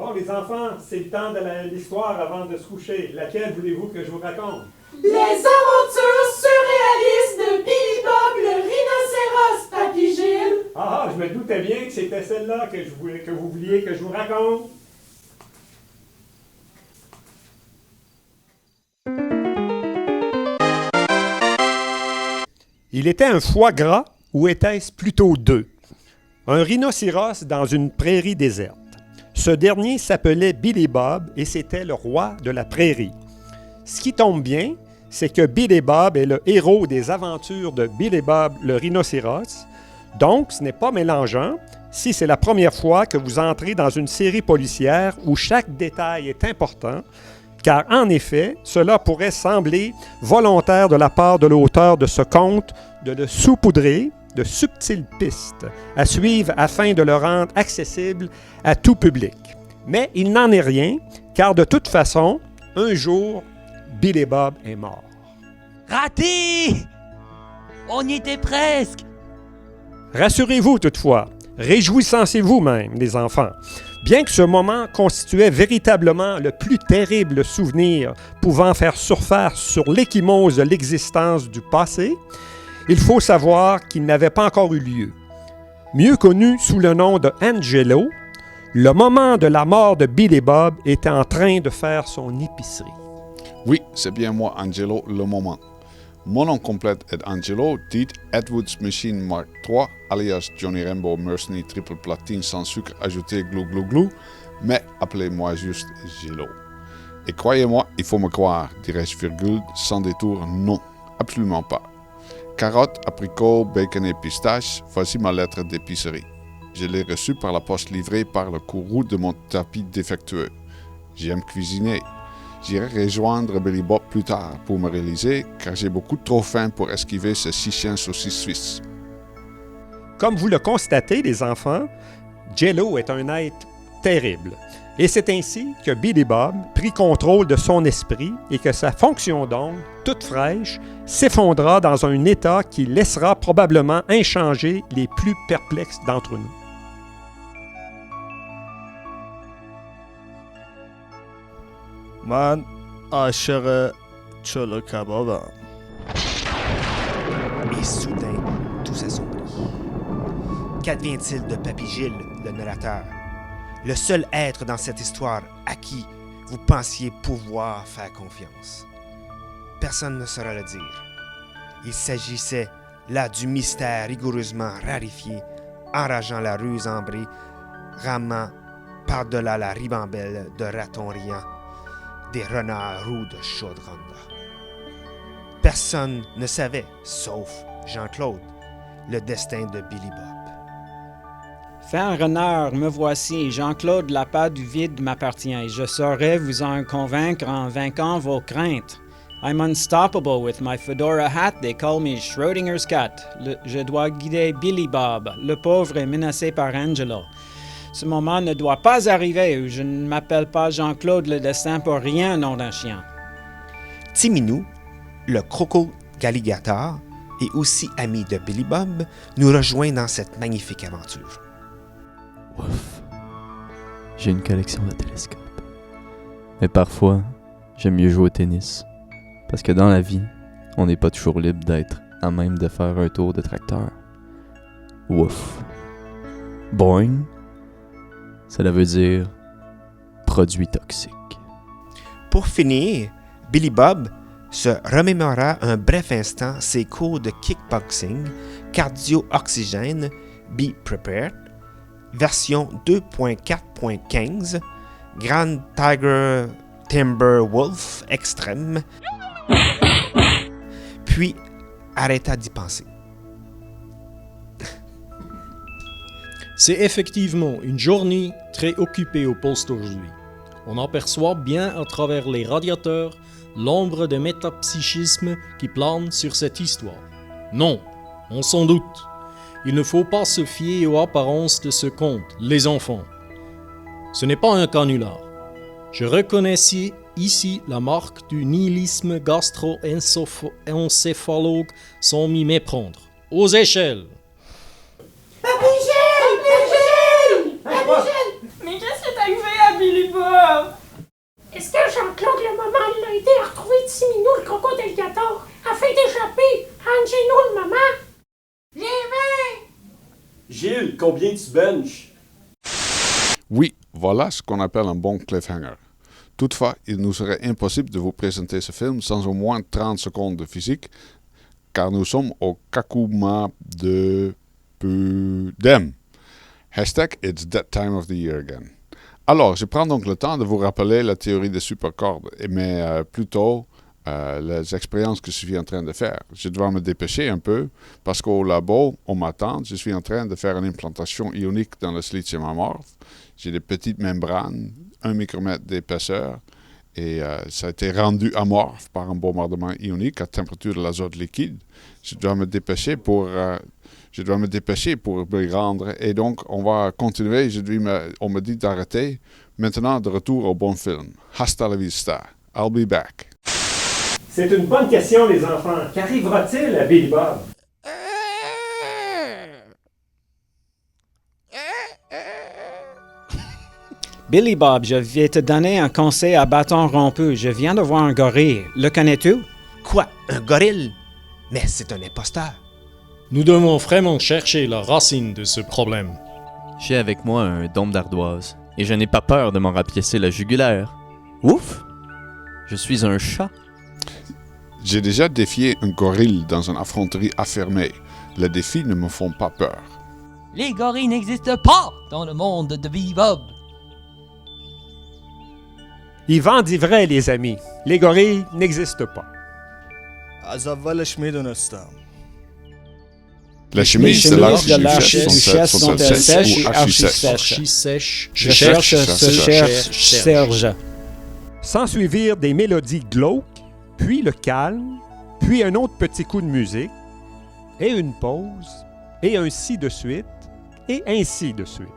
Bon, les enfants, c'est le temps de l'histoire avant de se coucher. Laquelle voulez-vous que je vous raconte? Les aventures surréalistes de Billy Bob le rhinocéros, Papy Gilles. Ah, je me doutais bien que c'était celle-là que vous vouliez que je vous raconte. Il était un foie gras, ou était-ce plutôt deux? Un rhinocéros dans une prairie déserte. Ce dernier s'appelait Billy Bob et c'était le roi de la prairie. Ce qui tombe bien, c'est que Billy Bob est le héros des aventures de Billy Bob le rhinocéros. Donc, ce n'est pas mélangeant si c'est la première fois que vous entrez dans une série policière où chaque détail est important, car en effet, cela pourrait sembler volontaire de la part de l'auteur de ce conte de le saupoudrer de subtiles pistes à suivre afin de le rendre accessible à tout public. Mais il n'en est rien, car de toute façon, un jour, Billy Bob est mort. Raté! On y était presque! Rassurez-vous toutefois, réjouissez-vous même, les enfants. Bien que ce moment constituait véritablement le plus terrible souvenir pouvant faire surface sur l'échymose de l'existence du passé, il faut savoir qu'il n'avait pas encore eu lieu. Mieux connu sous le nom de Angelo, le moment de la mort de Billy Bob était en train de faire son épicerie. Oui, c'est bien moi, Angelo, le moment. Mon nom complet est Angelo, dit Edwards Machine Mark III, alias Johnny Rainbow Mercenary Triple Platine sans sucre ajouté glou glou glou, mais appelez-moi juste Gilo. Et croyez-moi, il faut me croire, dirais-je virgule, sans détour, non, absolument pas. Carottes, abricots, bacon et pistaches, voici ma lettre d'épicerie. Je l'ai reçue par la poste livrée par le courroux de mon tapis défectueux. J'aime cuisiner. J'irai rejoindre Billy Bob plus tard pour me réaliser, car j'ai beaucoup trop faim pour esquiver ce 6 chiens saucisses suisses. Comme vous le constatez, les enfants, Jello est un être terrible. Et c'est ainsi que Billy Bob prit contrôle de son esprit et que sa fonction d'onde, toute fraîche, s'effondra dans un état qui laissera probablement inchangés les plus perplexes d'entre nous. Man aşırı çoluk baba. Et soudain, tout s'assombrit. Qu'advient-il de Papy Gilles, le narrateur? Le seul être dans cette histoire à qui vous pensiez pouvoir faire confiance. Personne ne saura le dire. Il s'agissait là du mystère rigoureusement rarifié, enrageant la ruse ambrée, ramant par-delà la ribambelle de ratons riants, des renards roux de Chaudronda. Personne ne savait, sauf Jean-Claude, le destin de Billy Bob. Fin renard, me voici. Jean-Claude Lapin du vide m'appartient. Je saurai vous en convaincre en vainquant vos craintes. I'm unstoppable with my fedora hat. They call me Schrodinger's cat. Je dois guider Billy Bob. Le pauvre est menacé par Angelo. Ce moment ne doit pas arriver. Je ne m'appelle pas Jean-Claude le destin pour rien, nom d'un chien. Timinou, le croco-galligator, et aussi ami de Billy Bob, nous rejoint dans cette magnifique aventure. Ouf. J'ai une collection de télescopes. Mais parfois, j'aime mieux jouer au tennis. Parce que dans la vie, on n'est pas toujours libre d'être à même de faire un tour de tracteur. Ouf. Boing. Cela veut dire produit toxique. Pour finir, Billy Bob se remémora un bref instant ses cours de kickboxing, cardio-oxygène, Be Prepared, version 2.4.15, Grand Tiger Timber Wolf extrême, puis arrêta d'y penser. C'est effectivement une journée très occupée au poste aujourd'hui. On aperçoit bien à travers les radiateurs l'ombre de métapsychisme qui plane sur cette histoire. Non, on s'en doute. Il ne faut pas se fier aux apparences de ce conte, les enfants. Ce n'est pas un canular. Je reconnaissais ici la marque du nihilisme gastro-encéphalogue sans m'y méprendre. Aux échelles! Papy Gilles! Papy Gilles! Papy Gilles! Mais qu'est-ce qui est arrivé à Billy combien tu benches? Oui, voilà ce qu'on appelle un bon cliffhanger. Toutefois, il nous serait impossible de vous présenter ce film sans au moins 30 secondes de physique, car nous sommes au Kakuma de Pudem. Hashtag It's that time of the year again. Alors, je prends donc le temps de vous rappeler la théorie des supercordes, mais plutôt les expériences que je suis en train de faire. Je dois me dépêcher un peu, parce qu'au labo, on m'attend, je suis en train de faire une implantation ionique dans le silicium amorphe. J'ai des petites membranes, 1 micromètre d'épaisseur, et ça a été rendu amorphe par un bombardement ionique à température de l'azote liquide. Je dois me dépêcher pour me rendre, et donc on va continuer. On me dit d'arrêter. Maintenant, de retour au bon film. Hasta la vista. I'll be back. C'est une bonne question, les enfants. Qu'arrivera-t-il à Billy Bob? Billy Bob, je vais te donner un conseil à bâton rompu. Je viens de voir un gorille. Le connais-tu? Quoi? Un gorille? Mais c'est un imposteur. Nous devons vraiment chercher la racine de ce problème. J'ai avec moi un dôme d'ardoise, et je n'ai pas peur de m'en rapiécer la jugulaire. Ouf! Je suis un chat. J'ai déjà défié un gorille dans une affronterie affirmée. Les défis ne me font pas peur. Les gorilles n'existent pas dans le monde de Billy Bob. Il vend dit vrai, les amis. Les gorilles n'existent pas. از اولش میدونستم. La chemise de l'arche sont sèches et Archi-sèche. Je cherche ce Serge. S'ensuivirent des mélodies glauques, puis le calme, puis un autre petit coup de musique, et une pause, et ainsi de suite, et ainsi de suite.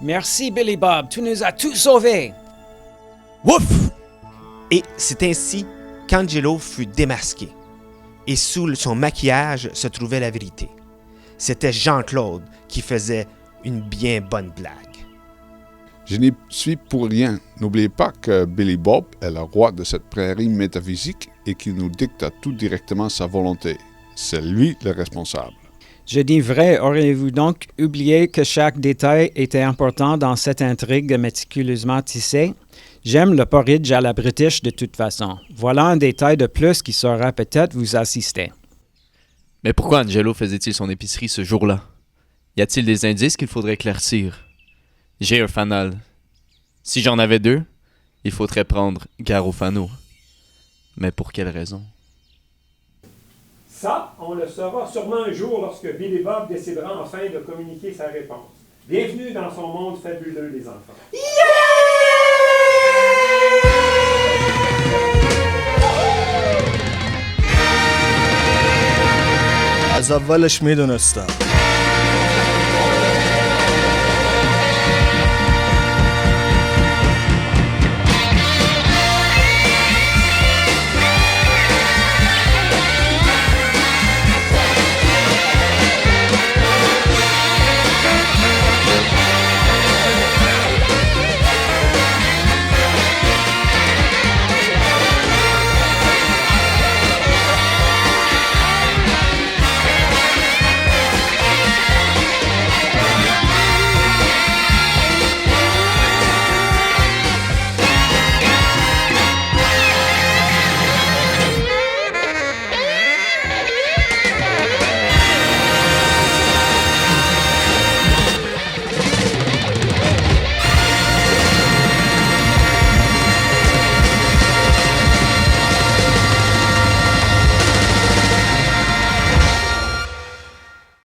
Merci Billy Bob, tu nous as tous sauvés. Wouf! Et c'est ainsi qu'Angelo fut démasqué. Et sous son maquillage se trouvait la vérité. C'était Jean-Claude qui faisait une bien bonne blague. Je n'y suis pour rien. N'oubliez pas que Billy Bob est le roi de cette prairie métaphysique et qu'il nous dicte à tout directement sa volonté. C'est lui le responsable. Je dis vrai, auriez-vous donc oublié que chaque détail était important dans cette intrigue méticuleusement tissée? J'aime le porridge à la British de toute façon. Voilà un détail de plus qui saura peut-être vous assister. Mais pourquoi Angelo faisait-il son épicerie ce jour-là? Y a-t-il des indices qu'il faudrait éclaircir? J'ai un fanal. Si j'en avais 2, il faudrait prendre Garofano. Mais pour quelle raison? Ça, on le saura sûrement un jour lorsque Billy Bob décidera enfin de communiquer sa réponse. Bienvenue dans son monde fabuleux, les enfants. از اولش میدونستم.